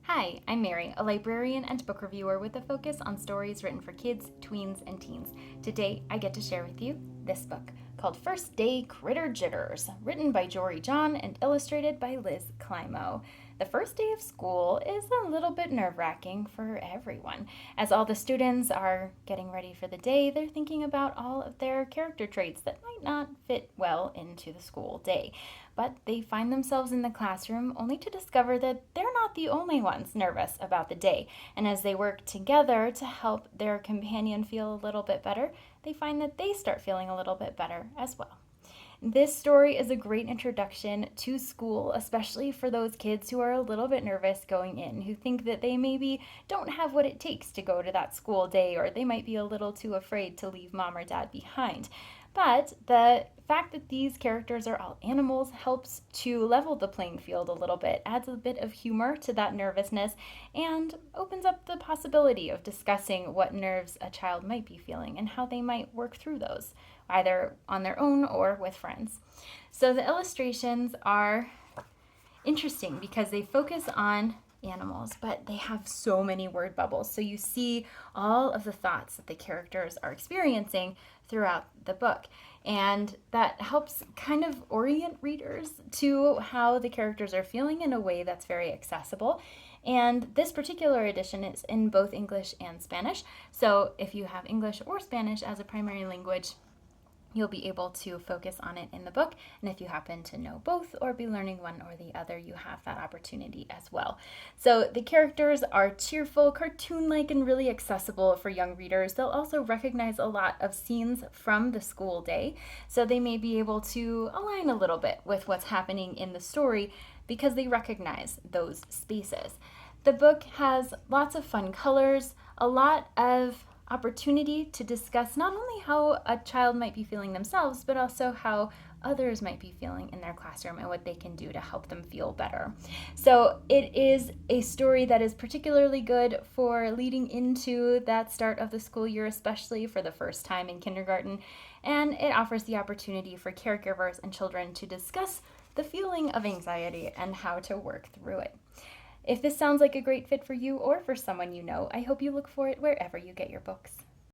Hi, I'm Mary, a librarian and book reviewer with a focus on stories written for kids, tweens, and teens. Today, I get to share with you this book called First Day Critter Jitters, written by Jory John and illustrated by Liz Climo. The first day of school is a little bit nerve-wracking for everyone. As all the students are getting ready for the day, they're thinking about all of their character traits that might not fit well into the school day. But they find themselves in the classroom only to discover that they're not the only ones nervous about the day. And as they work together to help their companion feel a little bit better, they find that they start feeling a little bit better as well. This story is a great introduction to school, especially for those kids who are a little bit nervous going in, who think that they maybe don't have what it takes to go to that school day, or they might be a little too afraid to leave mom or dad behind. But the fact that these characters are all animals helps to level the playing field a little bit, adds a bit of humor to that nervousness, and opens up the possibility of discussing what nerves a child might be feeling and how they might work through those, either on their own or with friends. So the illustrations are interesting because they focus on animals, but they have so many word bubbles. So you see all of the thoughts that the characters are experiencing throughout the book. And that helps kind of orient readers to how the characters are feeling in a way that's very accessible. And this particular edition is in both English and Spanish. So if you have English or Spanish as a primary language, you'll be able to focus on it in the book. And if you happen to know both or be learning one or the other, you have that opportunity as well. So the characters are cheerful, cartoon-like, and really accessible for young readers. They'll also recognize a lot of scenes from the school day, so they may be able to align a little bit with what's happening in the story because they recognize those spaces. The book has lots of fun colors, a lot of opportunity to discuss not only how a child might be feeling themselves, but also how others might be feeling in their classroom and what they can do to help them feel better. So it is a story that is particularly good for leading into that start of the school year, especially for the first time in kindergarten, and it offers the opportunity for caregivers and children to discuss the feeling of anxiety and how to work through it. If this sounds like a great fit for you or for someone you know, I hope you look for it wherever you get your books.